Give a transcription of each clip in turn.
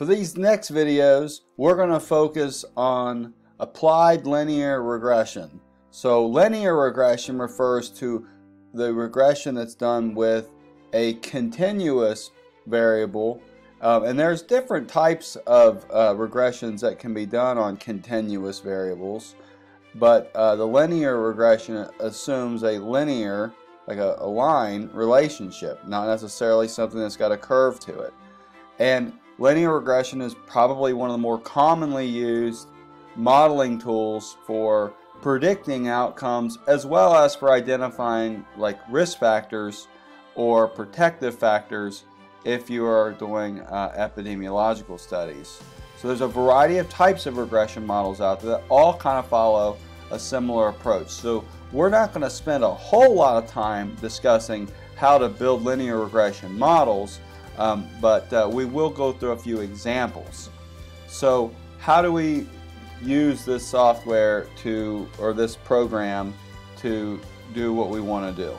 For these next videos, we're going to focus on applied linear regression. So linear regression refers to the regression that's done with a continuous variable. And there's different types of regressions that can be done on continuous variables. But the linear regression assumes a linear, like a line, relationship, not necessarily something that's got a curve to it. And linear regression is probably one of the more commonly used modeling tools for predicting outcomes, as well as for identifying like risk factors or protective factors if you are doing epidemiological studies. So there's a variety of types of regression models out there that all kind of follow a similar approach. So we're not going to spend a whole lot of time discussing how to build linear regression models, but we will go through a few examples. So how do we use this software or this program to do what we want to do?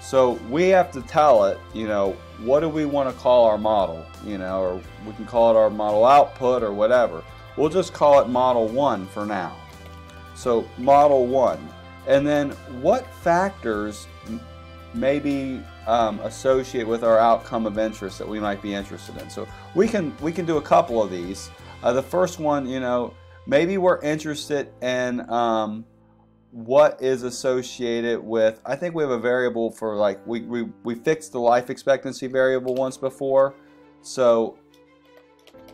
So we have to tell it, what do we want to call our model, or we can call it our model output or whatever. We'll just call it model 1 for now. So model 1. And then what factors maybe associate with our outcome of interest that we might be interested in. So we can do a couple of these. The first one, maybe we're interested in what is associated with, I think we have a variable for like, we fixed the life expectancy variable once before. So,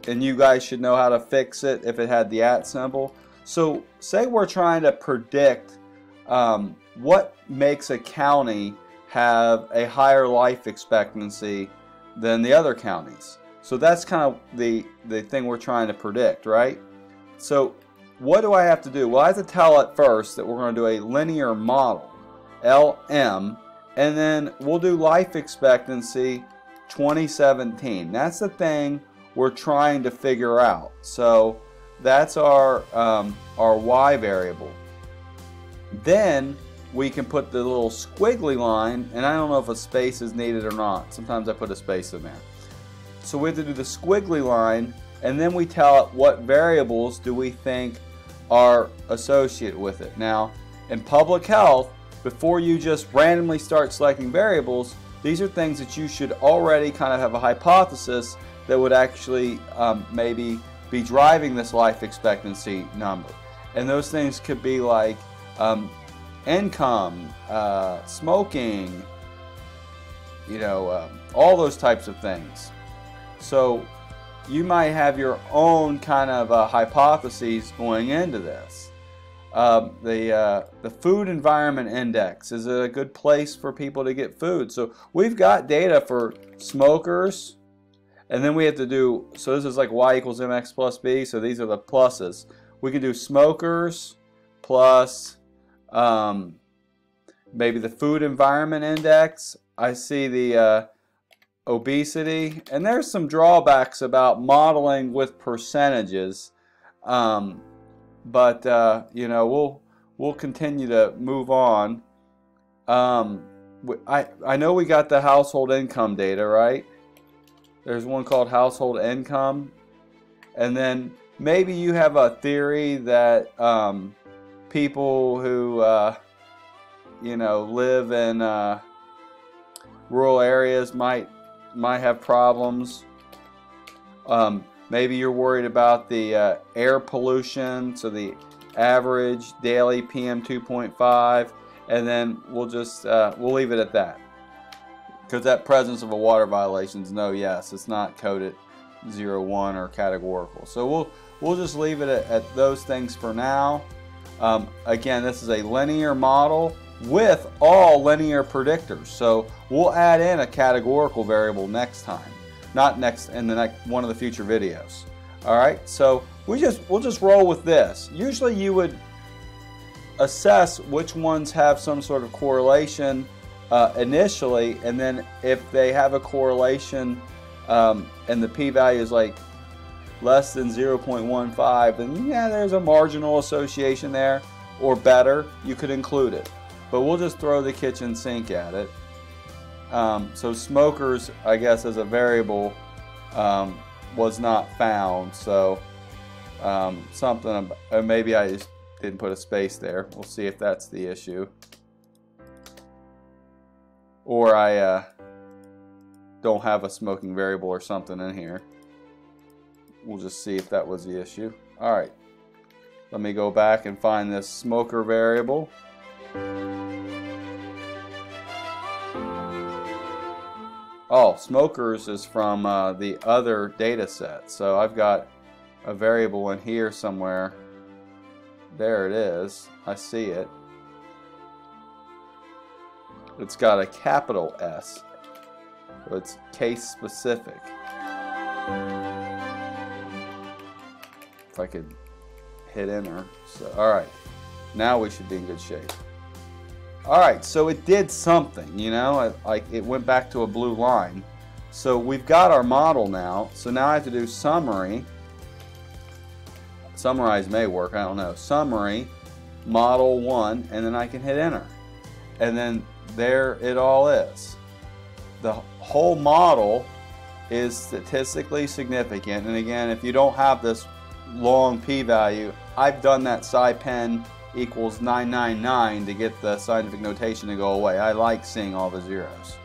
and you guys should know how to fix it if it had the @ symbol. So say we're trying to predict what makes a county have a higher life expectancy than the other counties. So that's kind of the thing we're trying to predict, right? So what do I have to do? Well, I have to tell it first that we're going to do a linear model, LM, and then we'll do life expectancy 2017. That's the thing we're trying to figure out. So that's our Y variable. Then we can put the little squiggly line, and I don't know if a space is needed or not. Sometimes I put a space in there. So we have to do the squiggly line, and then we tell it what variables do we think are associated with it. Now, in public health, before you just randomly start selecting variables, these are things that you should already kind of have a hypothesis that would actually maybe be driving this life expectancy number. And those things could be like income, smoking, all those types of things. So you might have your own kind of hypotheses going into this. The food environment index, is it a good place for people to get food? So we've got data for smokers, and then we have to do, so this is like Y equals mx plus b, so these are the pluses. We can do smokers plus maybe the food environment index. I see the obesity, and there's some drawbacks about modeling with percentages, but we'll continue to move on. I know we got the household income data, right? There's one called household income, and then maybe you have a theory that people who live in rural areas might have problems. Maybe you're worried about the air pollution, so the average daily PM 2.5, and then we'll leave it at that, because that presence of a water violation is no yes. It's not coded 0, 1 or categorical. So we'll just leave it at those things for now. Again, this is a linear model with all linear predictors. So we'll add in a categorical variable next time, not in the next one of the future videos. All right, so we'll just roll with this. Usually you would assess which ones have some sort of correlation initially, and then if they have a correlation and the p-value is like less than 0.15, then yeah, there's a marginal association there, or better, you could include it. But we'll just throw the kitchen sink at it. So smokers, I guess, as a variable, was not found. So something, maybe I just didn't put a space there. We'll see if that's the issue. Or I don't have a smoking variable or something in here. We'll just see if that was the issue. All right, let me go back and find this smoker variable. Oh, smokers is from the other data set. So I've got a variable in here somewhere. There it is. I see it. It's got a capital S. So it's case specific. If I could hit enter. So, all right. Now we should be in good shape. Alright, so it did something, you know, like it went back to a blue line. So we've got our model now. So now I have to do summary. Summarize may work, I don't know. Summary, model 1, and then I can hit enter. And then there it all is. The whole model is statistically significant. And again, if you don't have this long p-value, I've done that SciPen equals 999 to get the scientific notation to go away. I like seeing all the zeros.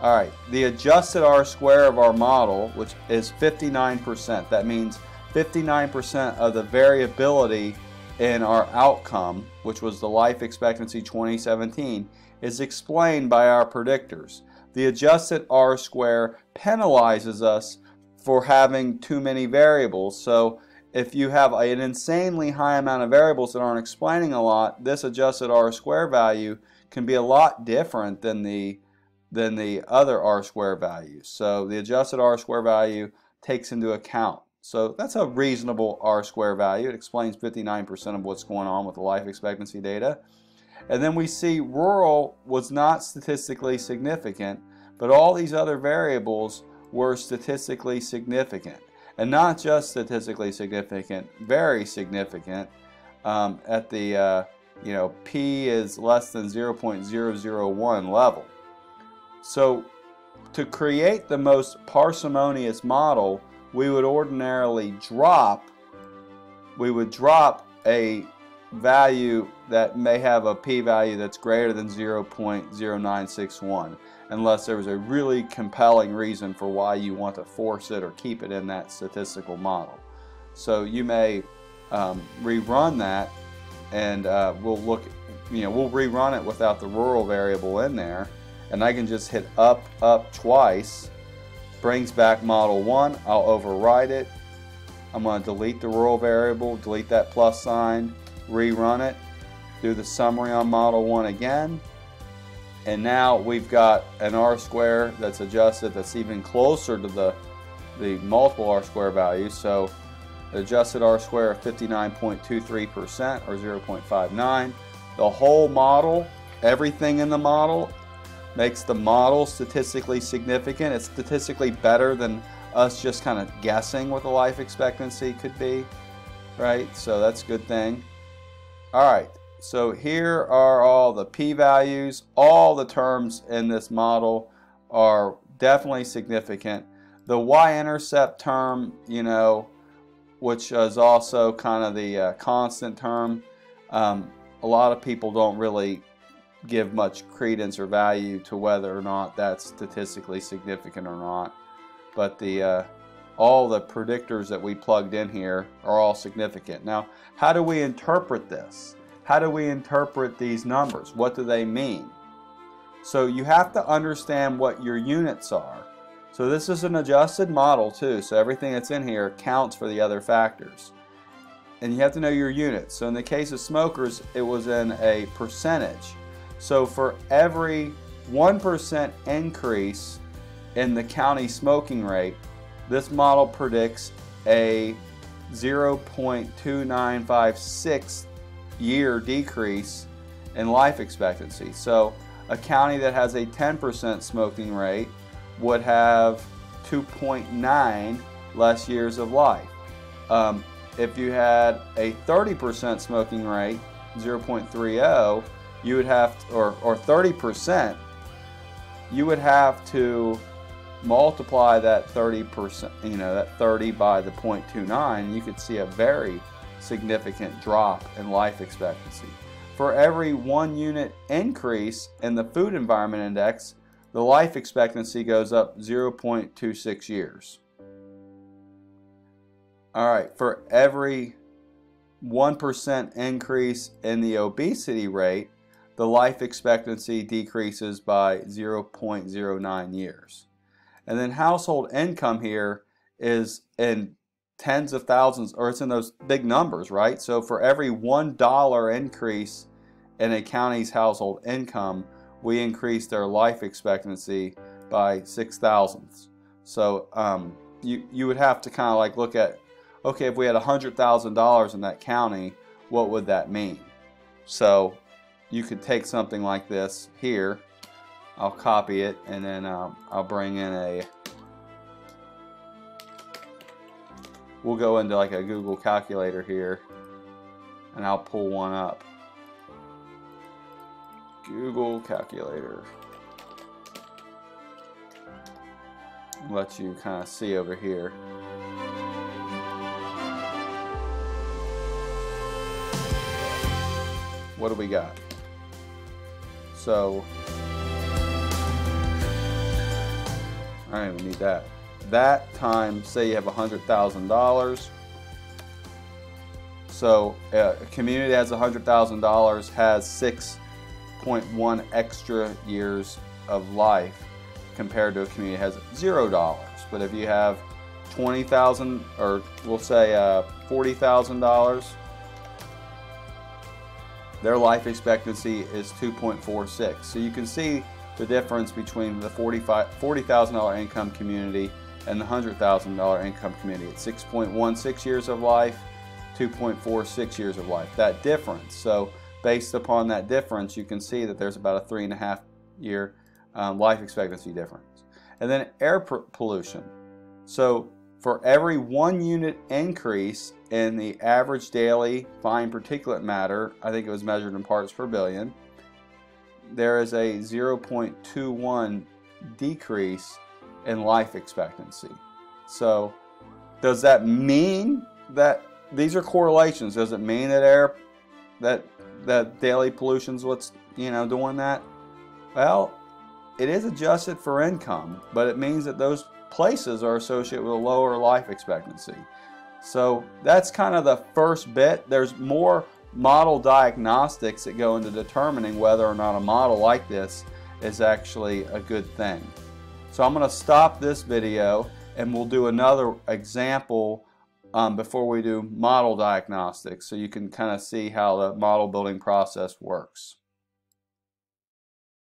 Alright, the adjusted R-square of our model, which is 59%. That means 59% of the variability in our outcome, which was the life expectancy 2017, is explained by our predictors. The adjusted R-square penalizes us for having too many variables. So if you have an insanely high amount of variables that aren't explaining a lot, this adjusted R-square value can be a lot different than the other R-square values. So the adjusted R-square value takes into account. So that's a reasonable R-square value. It explains 59% of what's going on with the life expectancy data. And then we see rural was not statistically significant, but all these other variables were statistically significant. And not just statistically significant, very significant at the, p is less than 0.001 level. So to create the most parsimonious model, we would ordinarily drop a value that may have a p-value that's greater than 0.0961. Unless there was a really compelling reason for why you want to force it or keep it in that statistical model. So you may rerun that, and we'll rerun it without the rural variable in there, and I can just hit up twice, brings back model 1. I'll override it. I'm going to delete the rural variable, delete that plus sign, rerun it, do the summary on model 1 again. And now we've got an R-square that's adjusted that's even closer to the multiple R-square value. So the adjusted R-square of 59.23% or 0.59. The whole model, everything in the model, makes the model statistically significant. It's statistically better than us just kind of guessing what the life expectancy could be, right? So that's a good thing. All right. So here are all the p-values. All the terms in this model are definitely significant. The y-intercept term, which is also kind of the constant term, a lot of people don't really give much credence or value to whether or not that's statistically significant or not. But all the predictors that we plugged in here are all significant. Now, how do we interpret this? How do we interpret these numbers? What do they mean? So you have to understand what your units are. So this is an adjusted model too, so everything that's in here counts for the other factors. And you have to know your units. So in the case of smokers, it was in a percentage. So for every 1% increase in the county smoking rate, this model predicts a 0.2956 year decrease in life expectancy. So a county that has a 10% smoking rate would have 2.9 less years of life. If you had a 30% smoking rate, 0.30, you would have to, or 30%, you would have to multiply that 30%, that 30 by the 0.29, you could see a very significant drop in life expectancy. For every 1 unit increase in the Food Environment Index, the life expectancy goes up 0.26 years. All right, for every 1% increase in the obesity rate, the life expectancy decreases by 0.09 years. And then household income here is in tens of thousands, or it's in those big numbers, right? So for every $1 increase in a county's household income, we increase their life expectancy by 6 thousandths. So you would have to kind of like look at, okay, if we had $100,000 in that county, what would that mean? So you could take something like this here. I'll copy it, and then I'll bring in we'll go into like a Google calculator here, and I'll pull one up. Google calculator. Let you kind of see over here. What do we got? So, I don't even need that. That times, say you have $100,000. So a community that has $100,000 has 6.1 extra years of life compared to a community that has $0. But if you have $20,000, or we'll say $40,000, their life expectancy is 2.46. So you can see the difference between the $40,000 income community and the $100,000 income community. It's 6.16 years of life, 2.46 years of life. That difference. So based upon that difference, you can see that there's about a 3.5 year life expectancy difference. And then air pollution. So for every 1 unit increase in the average daily fine particulate matter, I think it was measured in parts per billion, there is a 0.21 decrease in life expectancy. So does that mean that these are correlations? Does it mean that that daily pollution's what's doing that? Well, it is adjusted for income, but it means that those places are associated with a lower life expectancy. So that's kind of the first bit. There's more model diagnostics that go into determining whether or not a model like this is actually a good thing. So I'm going to stop this video, and we'll do another example before we do model diagnostics, so you can kind of see how the model building process works.